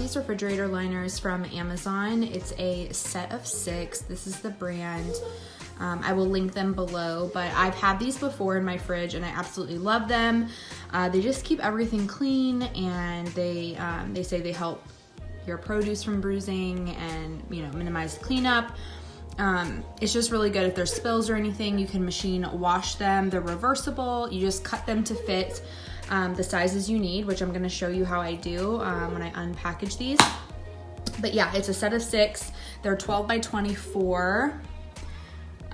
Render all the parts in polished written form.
these refrigerator liners from Amazon. It's a set of 6. This is the brand. I will link them below, but I've had these before in my fridge and I absolutely love them. They just keep everything clean, and they say they help your produce from bruising and, you know, minimize cleanup. It's just really good if there's spills or anything. You can machine wash them. They're reversible. You just cut them to fit the sizes you need, which I'm going to show you how I do when I unpackage these. But yeah, it's a set of 6. They're 12 by 24.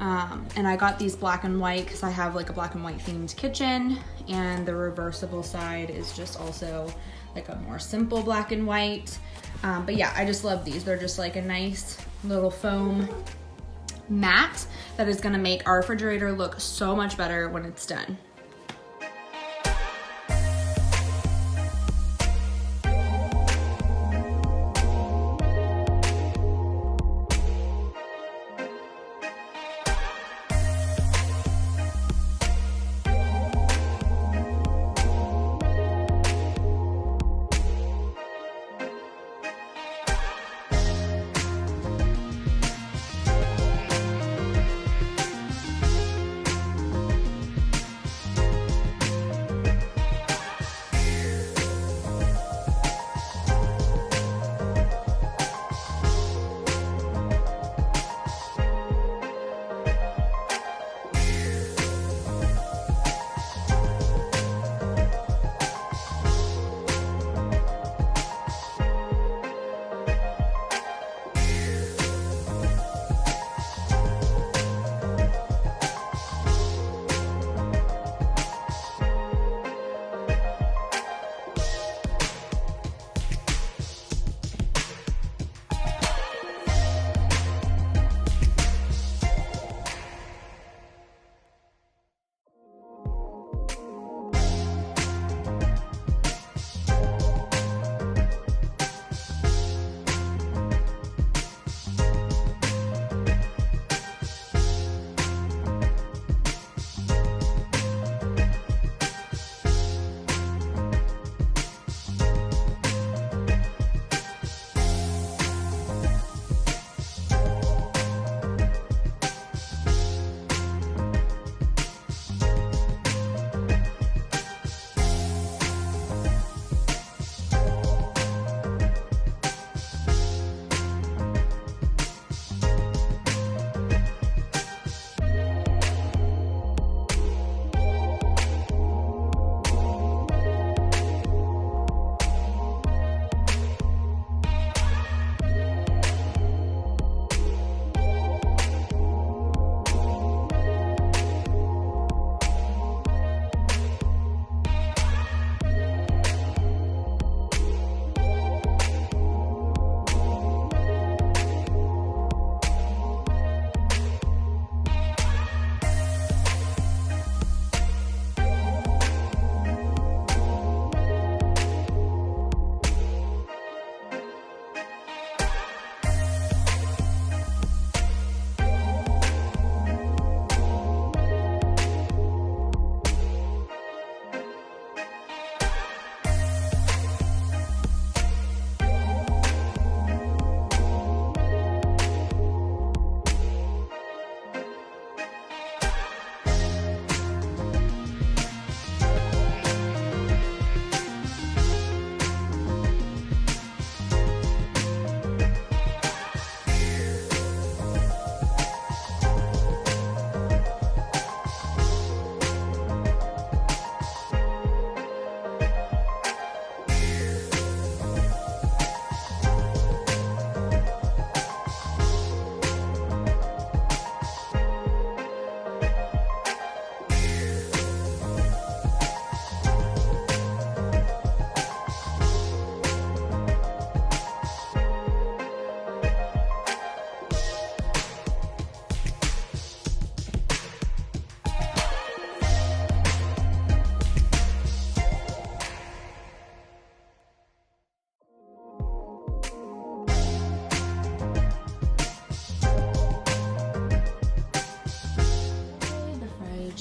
And I got these black and white because I have like a black and white themed kitchen, and the reversible side is just also like a more simple black and white. But yeah, I just love these. They're just like a nice little foam mat that is gonna make our refrigerator look so much better when it's done.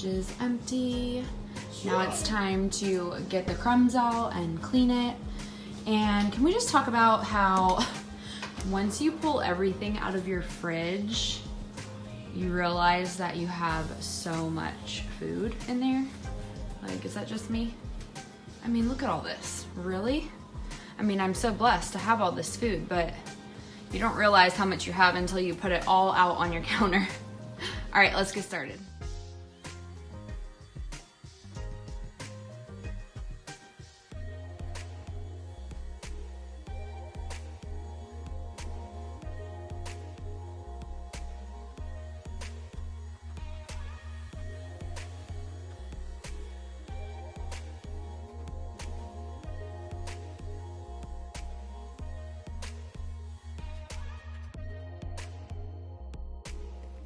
is empty. Now it's time to get the crumbs out and clean it. And can we just talk about how once you pull everything out of your fridge, you realize that you have so much food in there? Like, is that just me? I mean, look at all this. Really? I mean, I'm so blessed to have all this food, but you don't realize how much you have until you put it all out on your counter. All right, let's get started.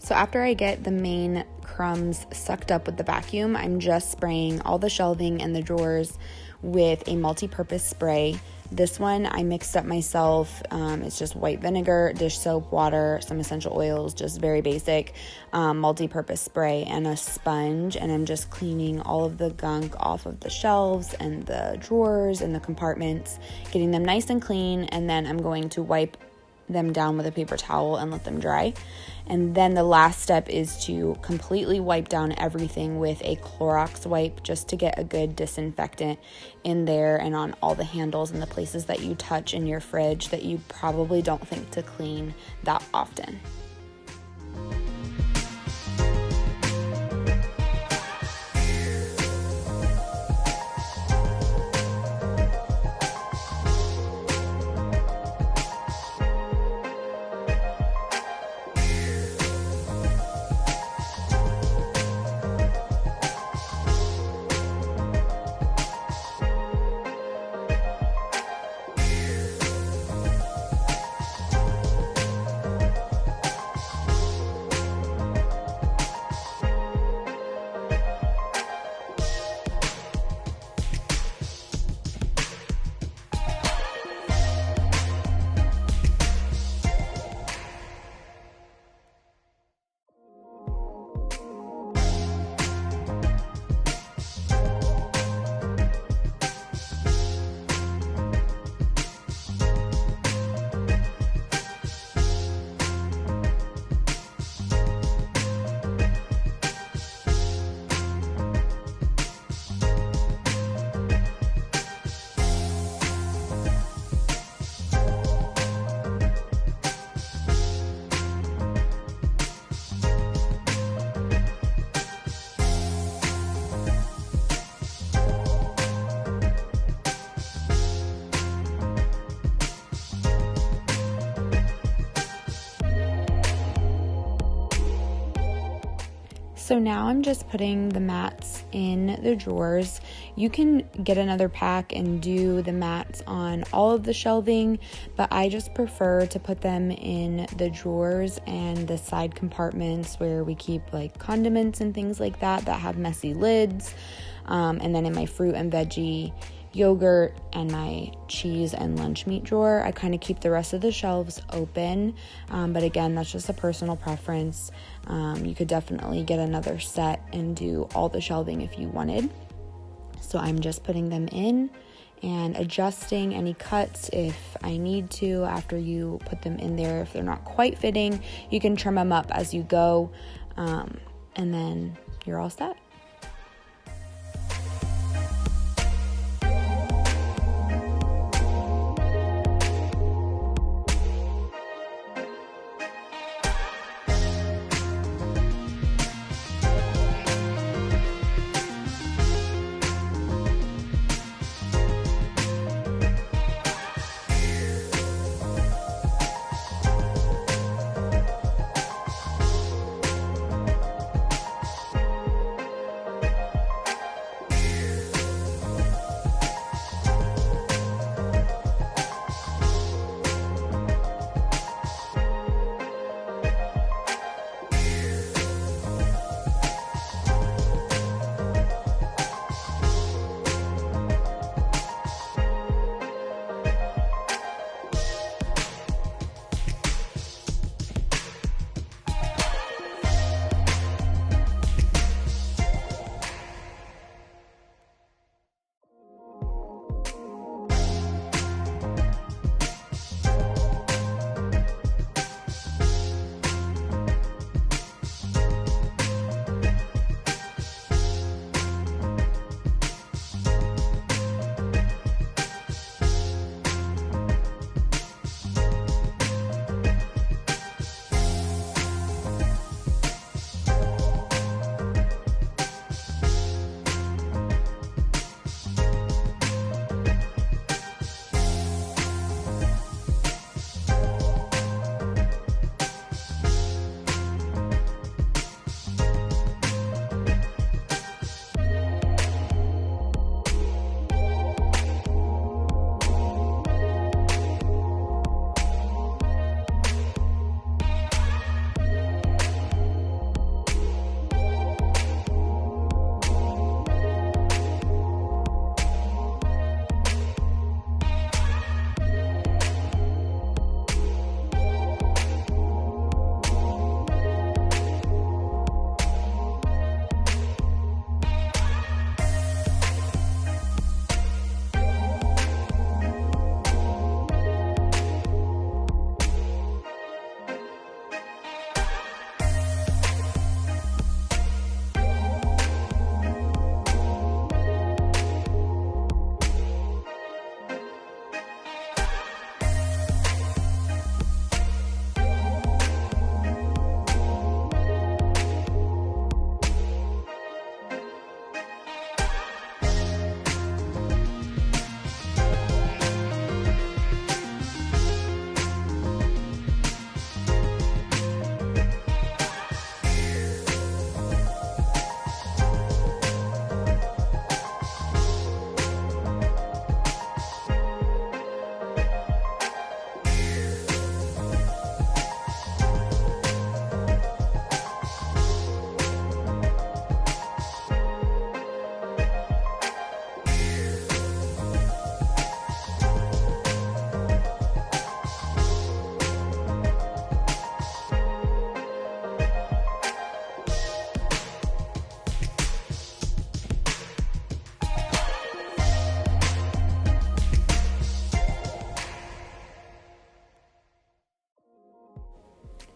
So after I get the main crumbs sucked up with the vacuum, I'm just spraying all the shelving and the drawers with a multi-purpose spray. This one I mixed up myself. It's just white vinegar, dish soap, water, some essential oils, just very basic multi-purpose spray and a sponge. And I'm just cleaning all of the gunk off of the shelves and the drawers and the compartments, getting them nice and clean. And then I'm going to wipe them down with a paper towel and let them dry. And then the last step is to completely wipe down everything with a Clorox wipe, just to get a good disinfectant in there and on all the handles and the places that you touch in your fridge that you probably don't think to clean that often. So now I'm just putting the mats in the drawers. You can get another pack and do the mats on all of the shelving, but I just prefer to put them in the drawers and the side compartments where we keep like condiments and things like that have messy lids. And then in my fruit and veggie, yogurt, and my cheese and lunch meat drawer, I kind of keep the rest of the shelves open. But again, that's just a personal preference. You could definitely get another set and do all the shelving if you wanted. So I'm just putting them in and adjusting any cuts if I need to after you put them in there. If they're not quite fitting, you can trim them up as you go, and then you're all set.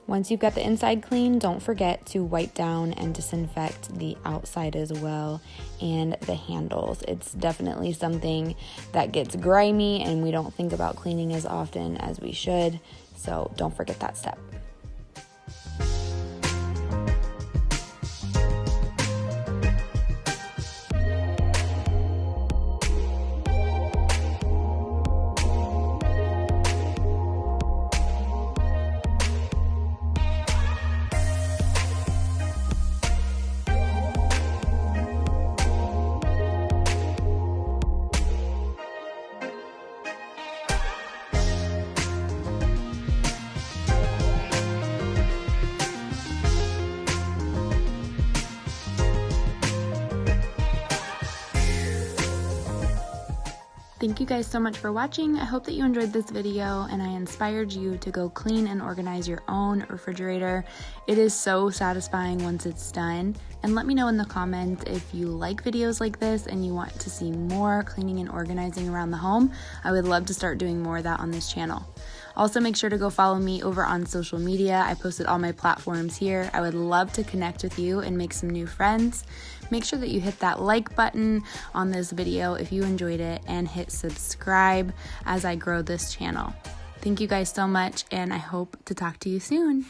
Once you've got the inside clean, don't forget to wipe down and disinfect the outside as well and the handles. It's definitely something that gets grimy and we don't think about cleaning as often as we should, so don't forget that step. Thank you guys so much for watching. I hope that you enjoyed this video and I inspired you to go clean and organize your own refrigerator. It is so satisfying once it's done. And let me know in the comments if you like videos like this and you want to see more cleaning and organizing around the home. I would love to start doing more of that on this channel. Also, make sure to go follow me over on social media. I posted all my platforms here. I would love to connect with you and make some new friends. Make sure that you hit that like button on this video if you enjoyed it and hit subscribe as I grow this channel. Thank you guys so much, and I hope to talk to you soon.